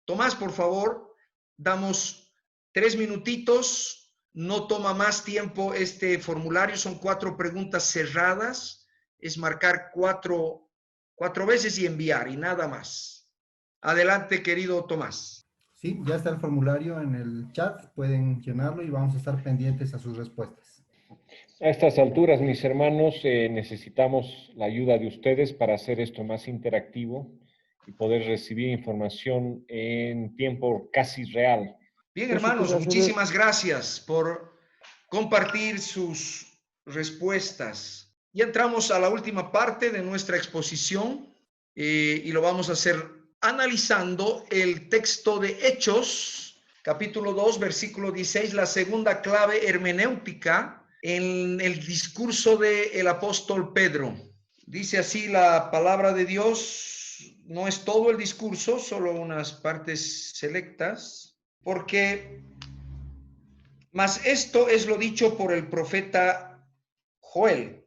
Tomás, por favor, damos 3 minutitos. No toma más tiempo este formulario. Son 4 preguntas cerradas. Es marcar 4 veces y enviar y nada más. Adelante, querido Tomás. Sí, ya está el formulario en el chat. Pueden llenarlo y vamos a estar pendientes a sus respuestas. A estas alturas, mis hermanos, necesitamos la ayuda de ustedes para hacer esto más interactivo y poder recibir información en tiempo casi real. Bien, hermanos, muchísimas gracias por compartir sus respuestas. Ya entramos a la última parte de nuestra exposición y lo vamos a hacer analizando el texto de Hechos, capítulo 2, versículo 16, la segunda clave hermenéutica en el discurso del apóstol Pedro. Dice así la palabra de Dios, no es todo el discurso, solo unas partes selectas, porque mas esto es lo dicho por el profeta Joel.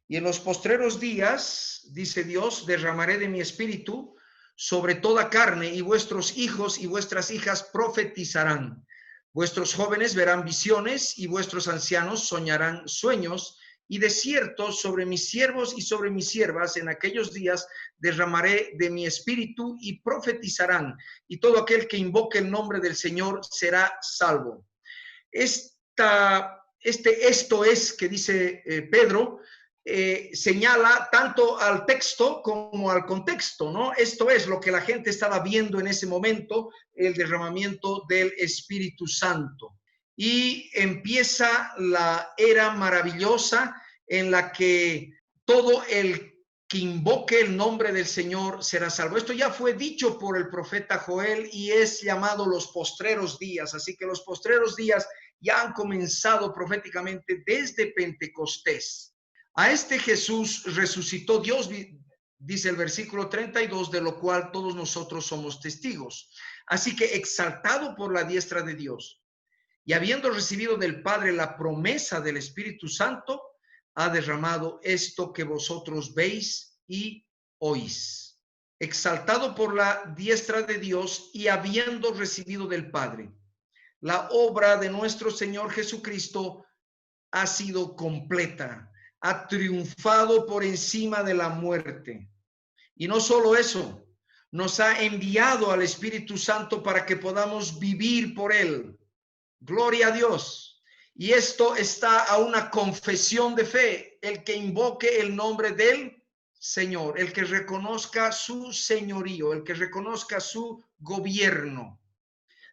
Y en los postreros días, dice Dios, derramaré de mi espíritu sobre toda carne, y vuestros hijos y vuestras hijas profetizarán, Vuestros jóvenes verán visiones y vuestros ancianos soñarán sueños, y de cierto sobre mis siervos y sobre mis siervas en aquellos días derramaré de mi espíritu y profetizarán, y todo aquel que invoque el nombre del Señor será salvo. Esto es que dice Pedro, señala tanto al texto como al contexto, ¿no? Esto es lo que la gente estaba viendo en ese momento, el derramamiento del Espíritu Santo. Y empieza la era maravillosa en la que todo el que invoque el nombre del Señor será salvo. Esto ya fue dicho por el profeta Joel y es llamado los postreros días. Así que los postreros días ya han comenzado proféticamente desde Pentecostés. A este Jesús resucitó Dios, dice el versículo 32, de lo cual todos nosotros somos testigos. Así que exaltado por la diestra de Dios, y habiendo recibido del Padre la promesa del Espíritu Santo, ha derramado esto que vosotros veis y oís. Exaltado por la diestra de Dios y habiendo recibido del Padre, la obra de nuestro Señor Jesucristo ha sido completa, ha triunfado por encima de la muerte. Y no solo eso, nos ha enviado al Espíritu Santo para que podamos vivir por él. Gloria a Dios. Y esto está a una confesión de fe. El que invoque el nombre del Señor, el que reconozca su señorío, el que reconozca su gobierno.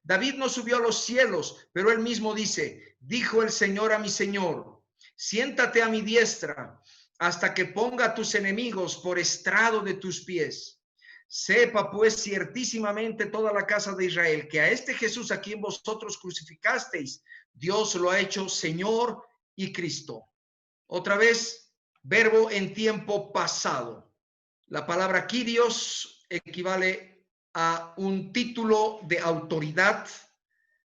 David no subió a los cielos, pero él mismo dice, dijo el Señor a mi Señor, siéntate a mi diestra hasta que ponga a tus enemigos por estrado de tus pies. Sepa pues ciertísimamente toda la casa de Israel que a este Jesús a quien vosotros crucificasteis, Dios lo ha hecho Señor y Cristo. Otra vez, verbo en tiempo pasado. La palabra Kyrios equivale a un título de autoridad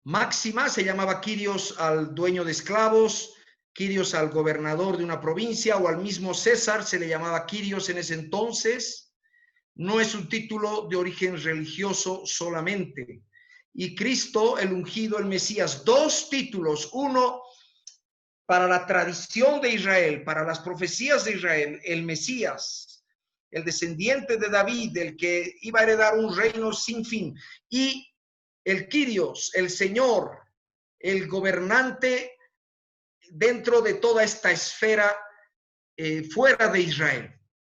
máxima. Se llamaba Kyrios al dueño de esclavos, Kyrios al gobernador de una provincia o al mismo César se le llamaba Kyrios en ese entonces. No es un título de origen religioso solamente. Y Cristo, el ungido, el Mesías, dos títulos, uno para la tradición de Israel, para las profecías de Israel, el Mesías, el descendiente de David, el que iba a heredar un reino sin fin, y el Kyrios, el Señor, el gobernante dentro de toda esta esfera fuera de Israel.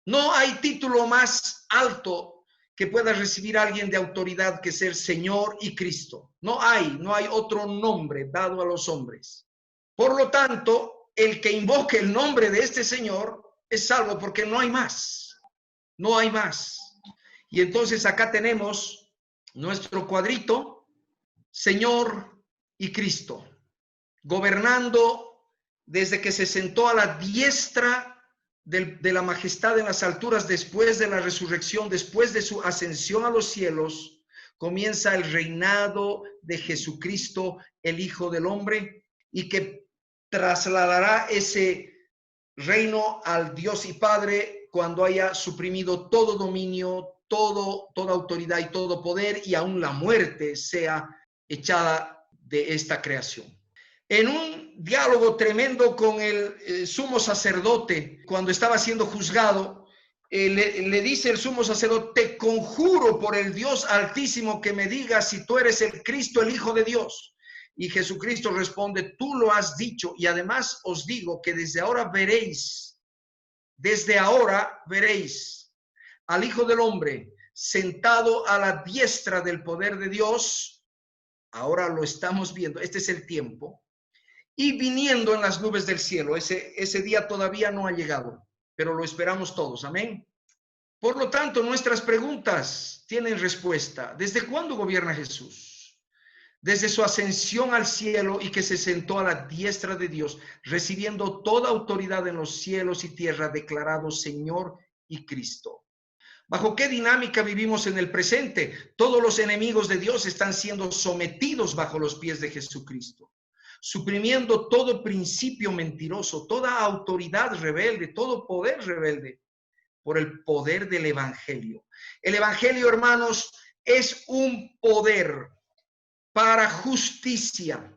No hay título más alto que pueda recibir alguien de autoridad que ser Señor y Cristo. No hay otro nombre dado a los hombres. Por lo tanto, el que invoque el nombre de este Señor es salvo porque no hay más. No hay más. Y entonces acá tenemos nuestro cuadrito, Señor y Cristo, gobernando desde que se sentó a la diestra de la majestad en las alturas después de la resurrección, después de su ascensión a los cielos, comienza el reinado de Jesucristo, el Hijo del Hombre, y que trasladará ese reino al Dios y Padre cuando haya suprimido todo dominio, toda autoridad y todo poder, y aún la muerte sea echada de esta creación. En un diálogo tremendo con el sumo sacerdote, cuando estaba siendo juzgado, le dice el sumo sacerdote, te conjuro por el Dios altísimo que me digas si tú eres el Cristo, el Hijo de Dios. Y Jesucristo responde, tú lo has dicho, y además os digo que desde ahora veréis al Hijo del Hombre sentado a la diestra del poder de Dios. Ahora lo estamos viendo, este es el tiempo. Y viniendo en las nubes del cielo. Ese día todavía no ha llegado, pero lo esperamos todos. Amén. Por lo tanto, nuestras preguntas tienen respuesta. ¿Desde cuándo gobierna Jesús? Desde su ascensión al cielo y que se sentó a la diestra de Dios, recibiendo toda autoridad en los cielos y tierra, declarado Señor y Cristo. ¿Bajo qué dinámica vivimos en el presente? Todos los enemigos de Dios están siendo sometidos bajo los pies de Jesucristo, suprimiendo todo principio mentiroso, toda autoridad rebelde, todo poder rebelde, por el poder del Evangelio. El Evangelio, hermanos, es un poder para justicia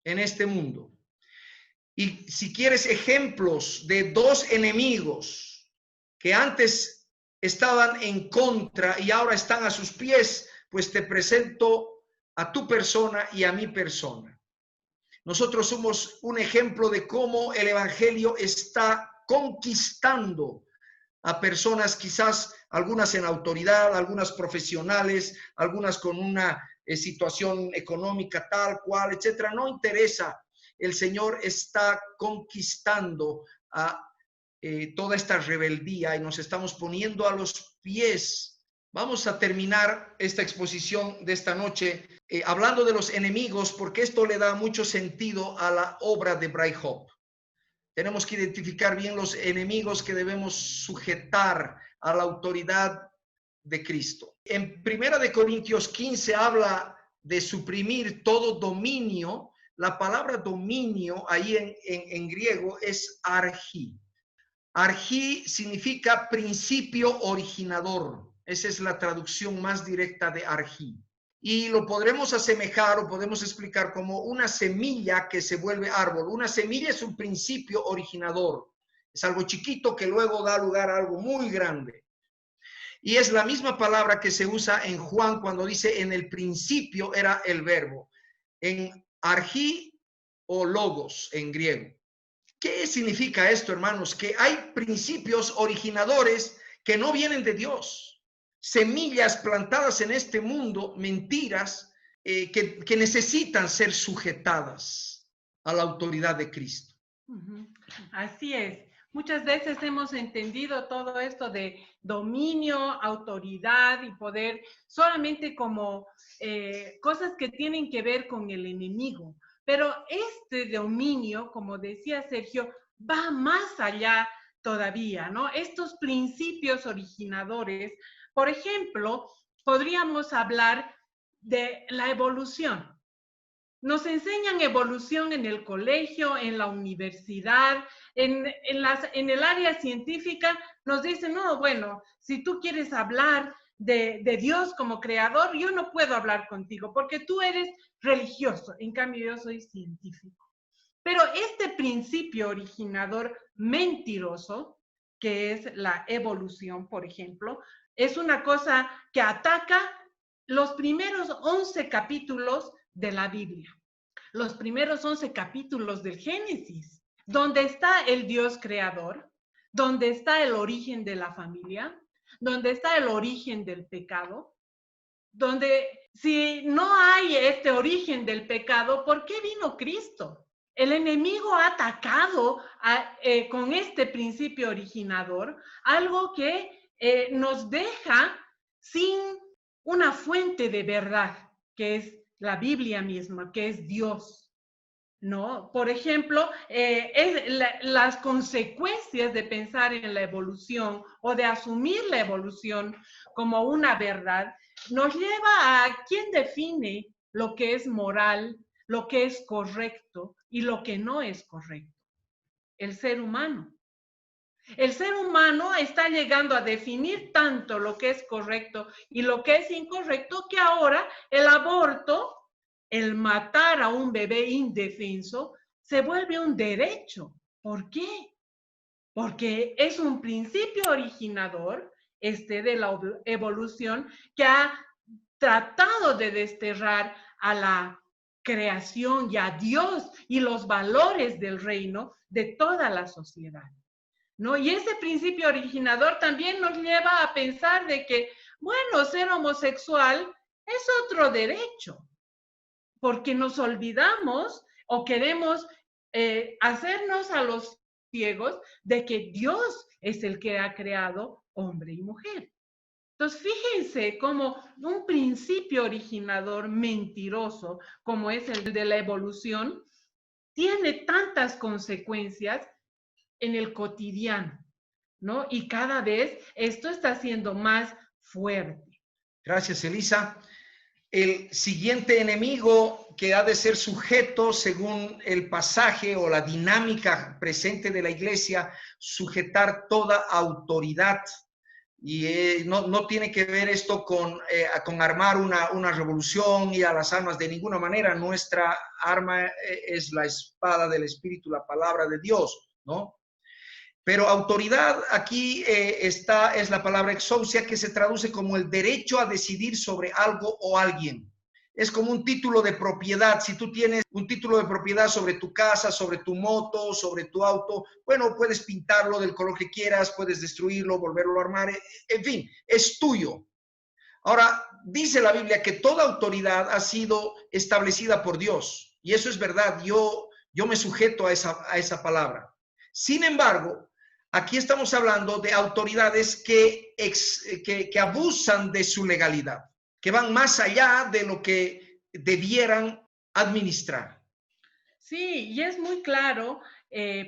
en este mundo. Y si quieres ejemplos de dos enemigos que antes estaban en contra y ahora están a sus pies, pues te presento a tu persona y a mi persona. Nosotros somos un ejemplo de cómo el evangelio está conquistando a personas, quizás algunas en autoridad, algunas profesionales, algunas con una situación económica tal cual, etcétera. No interesa. El Señor está conquistando a toda esta rebeldía y nos estamos poniendo a los pies. Vamos a terminar esta exposición de esta noche hablando de los enemigos, porque esto le da mucho sentido a la obra de Bright Hope. Tenemos que identificar bien los enemigos que debemos sujetar a la autoridad de Cristo. En 1 Corintios 15 habla de suprimir todo dominio. La palabra dominio ahí en griego es argi. Argi significa principio originador. Esa es la traducción más directa de argi. Y lo podremos asemejar o podemos explicar como una semilla que se vuelve árbol. Una semilla es un principio originador. Es algo chiquito que luego da lugar a algo muy grande. Y es la misma palabra que se usa en Juan cuando dice en el principio era el verbo. En argi o logos en griego. ¿Qué significa esto, hermanos? Que hay principios originadores que no vienen de Dios. Semillas plantadas en este mundo, mentiras, que necesitan ser sujetadas a la autoridad de Cristo. Así es. Muchas veces hemos entendido todo esto de dominio, autoridad y poder solamente como cosas que tienen que ver con el enemigo. Pero este dominio, como decía Sergio, va más allá todavía, ¿no? Estos principios originadores, por ejemplo, podríamos hablar de la evolución. Nos enseñan evolución en el colegio, en la universidad, en el área científica. Nos dicen, no, bueno, si tú quieres hablar de Dios como creador, yo no puedo hablar contigo porque tú eres religioso. En cambio, yo soy científico. Pero este principio originador mentiroso, que es la evolución, por ejemplo, es una cosa que ataca los primeros 11 capítulos de la Biblia, los primeros 11 capítulos del Génesis, donde está el Dios creador, donde está el origen de la familia, donde está el origen del pecado, donde si no hay este origen del pecado, ¿por qué vino Cristo? El enemigo ha atacado con este principio originador algo que nos deja sin una fuente de verdad, que es la Biblia misma, que es Dios, ¿no? Por ejemplo, las consecuencias de pensar en la evolución o de asumir la evolución como una verdad nos lleva a quién define lo que es moral, lo que es correcto y lo que no es correcto. El ser humano. El ser humano está llegando a definir tanto lo que es correcto y lo que es incorrecto que ahora el aborto, el matar a un bebé indefenso, se vuelve un derecho. ¿Por qué? Porque es un principio originador, de la evolución, que ha tratado de desterrar a la creación y a Dios y los valores del reino de toda la sociedad, ¿no? Y ese principio originador también nos lleva a pensar de que, bueno, ser homosexual es otro derecho, porque nos olvidamos o queremos hacernos a los ciegos de que Dios es el que ha creado hombre y mujer. Entonces, fíjense cómo un principio originador mentiroso, como es el de la evolución, tiene tantas consecuencias en el cotidiano, ¿no? Y cada vez esto está siendo más fuerte. Gracias, Elisa. El siguiente enemigo que ha de ser sujeto, según el pasaje o la dinámica presente de la iglesia, sujetar toda autoridad. Y no tiene que ver esto con armar una revolución y a las armas de ninguna manera. Nuestra arma es la espada del Espíritu, la palabra de Dios, ¿no? Pero autoridad aquí es la palabra exousia, que se traduce como el derecho a decidir sobre algo o alguien. Es como un título de propiedad. Si tú tienes un título de propiedad sobre tu casa, sobre tu moto, sobre tu auto, bueno, puedes pintarlo del color que quieras, puedes destruirlo, volverlo a armar, en fin, es tuyo. Ahora, dice la Biblia que toda autoridad ha sido establecida por Dios, y eso es verdad. Yo me sujeto a esa palabra. Sin embargo, aquí estamos hablando de autoridades que abusan de su legalidad, que van más allá de lo que debieran administrar. Sí, y es muy claro,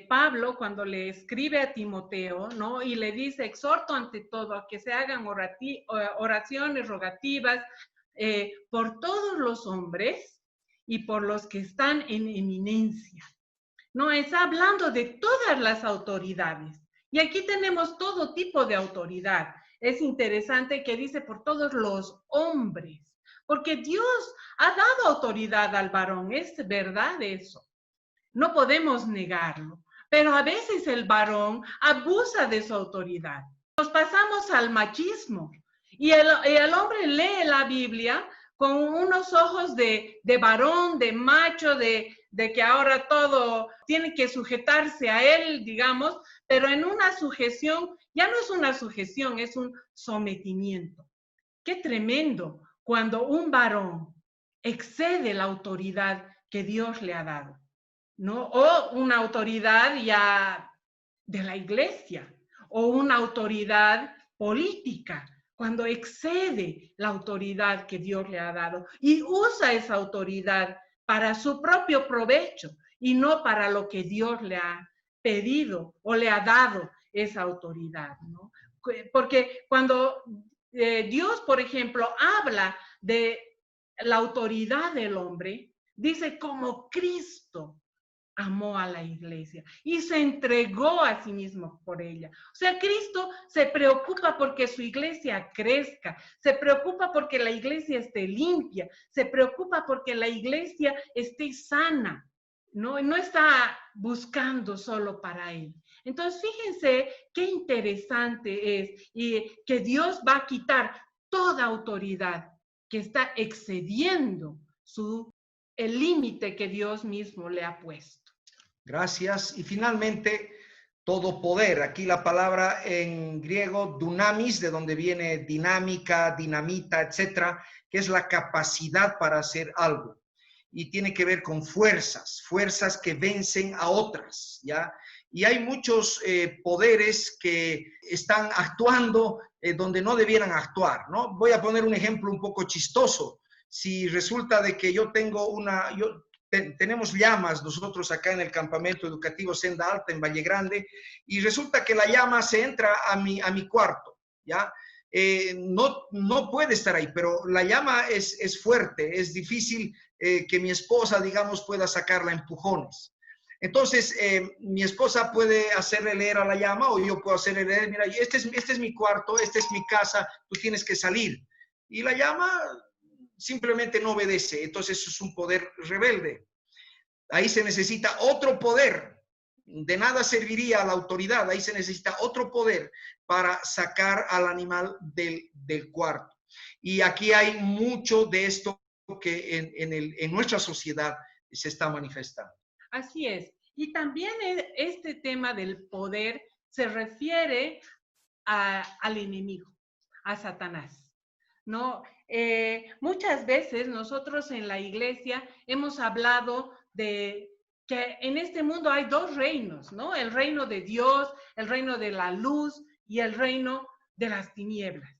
Pablo, cuando le escribe a Timoteo, ¿no? Y le dice, exhorto ante todo a que se hagan oraciones rogativas por todos los hombres y por los que están en eminencia. No, está hablando de todas las autoridades. Y aquí tenemos todo tipo de autoridad. Es interesante que dice por todos los hombres, porque Dios ha dado autoridad al varón, es verdad eso. No podemos negarlo, pero a veces el varón abusa de su autoridad. Nos pasamos al machismo y el hombre lee la Biblia con unos ojos de varón, de macho, de que ahora todo tiene que sujetarse a él, digamos, pero en una sujeción, ya no es una sujeción, es un sometimiento. Qué tremendo cuando un varón excede la autoridad que Dios le ha dado, ¿no? O una autoridad ya de la iglesia, o una autoridad política, cuando excede la autoridad que Dios le ha dado y usa esa autoridad para su propio provecho y no para lo que Dios le ha pedido o le ha dado esa autoridad, ¿no? Porque cuando Dios, por ejemplo, habla de la autoridad del hombre, dice como Cristo amó a la iglesia y se entregó a sí mismo por ella. O sea, Cristo se preocupa porque su iglesia crezca, se preocupa porque la iglesia esté limpia, se preocupa porque la iglesia esté sana, ¿no? No está buscando solo para él. Entonces, fíjense qué interesante es y que Dios va a quitar toda autoridad que está excediendo el límite que Dios mismo le ha puesto. Gracias. Y finalmente, todo poder. Aquí la palabra en griego, dunamis, de donde viene dinámica, dinamita, etcétera, que es la capacidad para hacer algo. Y tiene que ver con fuerzas que vencen a otras, ¿ya? Y hay muchos poderes que están actuando donde no debieran actuar, ¿no? Voy a poner un ejemplo un poco chistoso. Si resulta de que yo tengo tenemos llamas nosotros acá en el campamento educativo Senda Alta en Valle Grande, y resulta que la llama se entra a mi cuarto, ¿ya? No puede estar ahí, pero la llama es fuerte, es difícil que mi esposa, digamos, pueda sacarla a empujones. Entonces, mi esposa puede hacerle leer a la llama, o yo puedo hacerle leer, mira, este es mi cuarto, esta es mi casa, tú tienes que salir. Y la llama simplemente no obedece. Entonces eso es un poder rebelde. Ahí se necesita otro poder. De nada serviría la autoridad. Ahí se necesita otro poder para sacar al animal del cuarto. Y aquí hay mucho de esto que en nuestra sociedad se está manifestando. Así es. Y también este tema del poder se refiere al enemigo, a Satanás, ¿no? Muchas veces nosotros en la iglesia hemos hablado de que en este mundo hay dos reinos, ¿no? El reino de Dios, el reino de la luz y el reino de las tinieblas.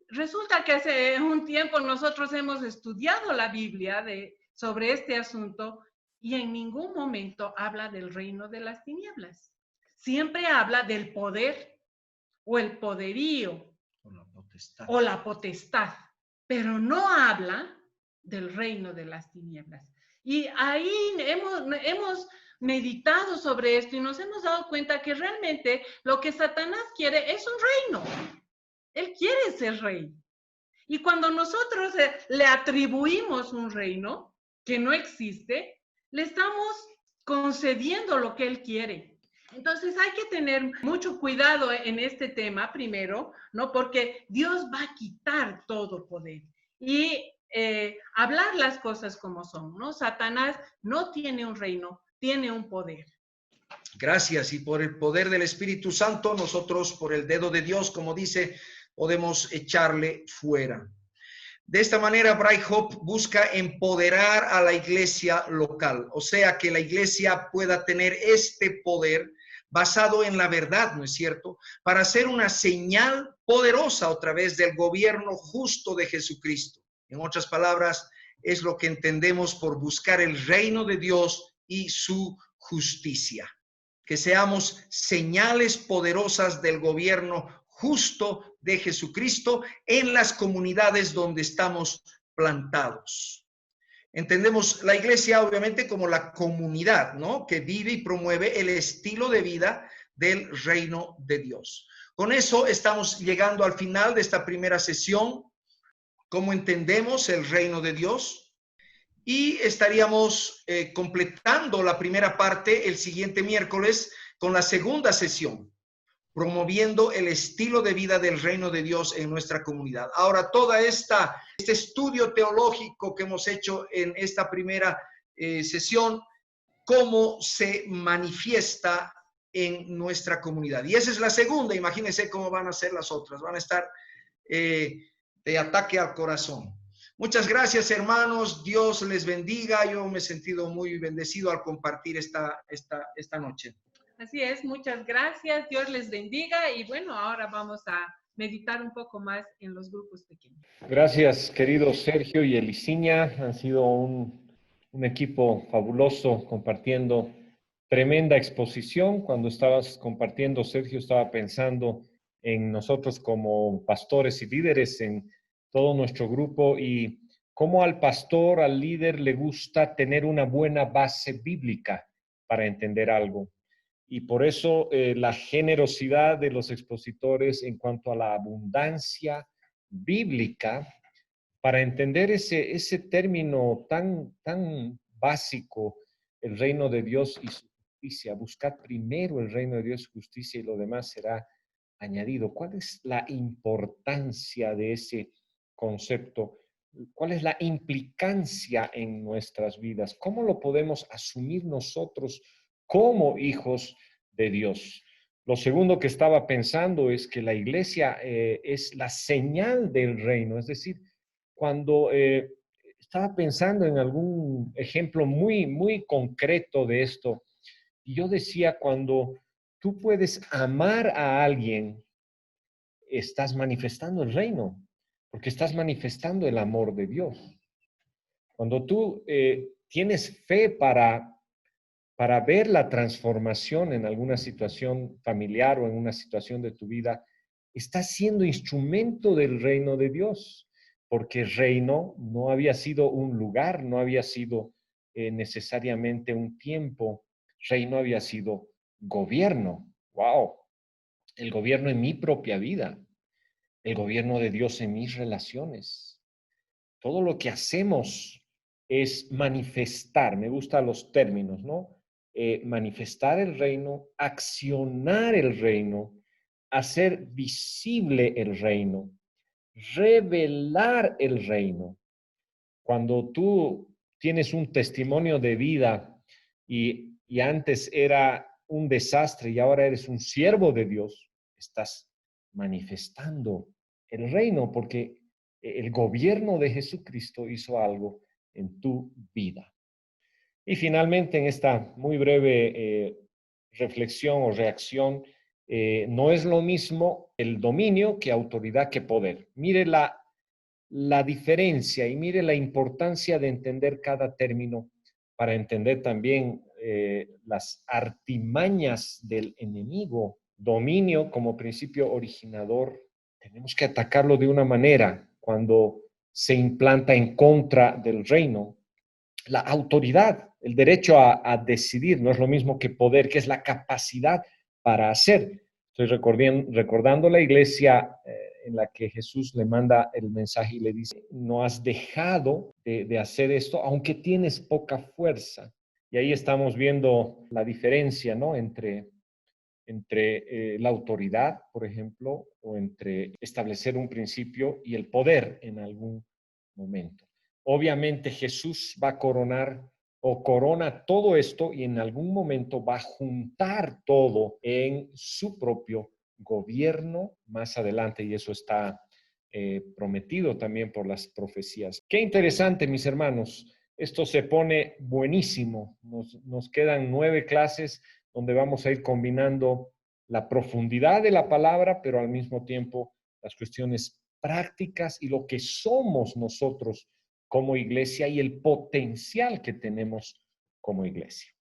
Resulta que hace un tiempo nosotros hemos estudiado la Biblia sobre este asunto y en ningún momento habla del reino de las tinieblas. Siempre habla del poder o el poderío o la potestad, pero no habla del reino de las tinieblas. Y ahí hemos meditado sobre esto y nos hemos dado cuenta que realmente lo que Satanás quiere es un reino. Él quiere ser rey. Y cuando nosotros le atribuimos un reino que no existe, le estamos concediendo lo que Él quiere. Entonces hay que tener mucho cuidado en este tema primero, ¿no? Porque Dios va a quitar todo poder y hablar las cosas como son, ¿no? Satanás no tiene un reino, tiene un poder. Gracias. Y por el poder del Espíritu Santo, nosotros por el dedo de Dios, como dice, podemos echarle fuera. De esta manera, Bright Hope busca empoderar a la iglesia local, o sea, que la iglesia pueda tener este poder basado en la verdad, ¿no es cierto?, para ser una señal poderosa a través del gobierno justo de Jesucristo. En otras palabras, es lo que entendemos por buscar el reino de Dios y su justicia. Que seamos señales poderosas del gobierno justo de Jesucristo en las comunidades donde estamos plantados. Entendemos la iglesia obviamente como la comunidad, ¿no?, que vive y promueve el estilo de vida del reino de Dios. Con eso estamos llegando al final de esta primera sesión, cómo entendemos el reino de Dios, y estaríamos completando la primera parte el siguiente miércoles con la segunda sesión, promoviendo el estilo de vida del reino de Dios en nuestra comunidad. Ahora, este estudio teológico que hemos hecho en esta primera sesión, cómo se manifiesta en nuestra comunidad. Y esa es la segunda. Imagínense cómo van a ser las otras. Van a estar de ataque al corazón. Muchas gracias, hermanos. Dios les bendiga. Yo me he sentido muy bendecido al compartir esta noche. Así es, muchas gracias, Dios les bendiga y bueno, ahora vamos a meditar un poco más en los grupos pequeños. Gracias, querido Sergio y Eliciña, han sido un equipo fabuloso compartiendo tremenda exposición. Cuando estabas compartiendo, Sergio, estaba pensando en nosotros como pastores y líderes, en todo nuestro grupo y cómo al pastor, al líder le gusta tener una buena base bíblica para entender algo. Y por eso la generosidad de los expositores en cuanto a la abundancia bíblica, para entender ese término tan básico, el reino de Dios y su justicia. Buscad primero el reino de Dios y su justicia y lo demás será añadido. ¿Cuál es la importancia de ese concepto? ¿Cuál es la implicancia en nuestras vidas? ¿Cómo lo podemos asumir nosotros como hijos de Dios? Lo segundo que estaba pensando es que la iglesia es la señal del reino. Es decir, cuando estaba pensando en algún ejemplo muy concreto de esto, y yo decía, cuando tú puedes amar a alguien, estás manifestando el reino, porque estás manifestando el amor de Dios. Cuando tú tienes fe para ver la transformación en alguna situación familiar o en una situación de tu vida, estás siendo instrumento del reino de Dios, porque reino no había sido un lugar, no había sido necesariamente un tiempo, reino había sido gobierno. ¡Wow! El gobierno en mi propia vida, el gobierno de Dios en mis relaciones. Todo lo que hacemos es manifestar, me gustan los términos, ¿no? Manifestar el reino, accionar el reino, hacer visible el reino, revelar el reino. Cuando tú tienes un testimonio de vida y antes era un desastre y ahora eres un siervo de Dios, estás manifestando el reino porque el gobierno de Jesucristo hizo algo en tu vida. Y finalmente, en esta muy breve reflexión o reacción, no es lo mismo el dominio que autoridad que poder. Mire la diferencia y mire la importancia de entender cada término para entender también las artimañas del enemigo. Dominio como principio originador, tenemos que atacarlo de una manera cuando se implanta en contra del reino. La autoridad, el derecho a decidir, no es lo mismo que poder, que es la capacidad para hacer. Estoy recordando la iglesia en la que Jesús le manda el mensaje y le dice, no has dejado de hacer esto, aunque tienes poca fuerza. Y ahí estamos viendo la diferencia, ¿no? Entre la autoridad, por ejemplo, o entre establecer un principio y el poder en algún momento. Obviamente Jesús va a coronar o corona todo esto y en algún momento va a juntar todo en su propio gobierno más adelante, y eso está prometido también por las profecías. Qué interesante, mis hermanos. Esto se pone buenísimo. Nos quedan 9 clases donde vamos a ir combinando la profundidad de la palabra, pero al mismo tiempo las cuestiones prácticas y lo que somos nosotros como iglesia y el potencial que tenemos como iglesia.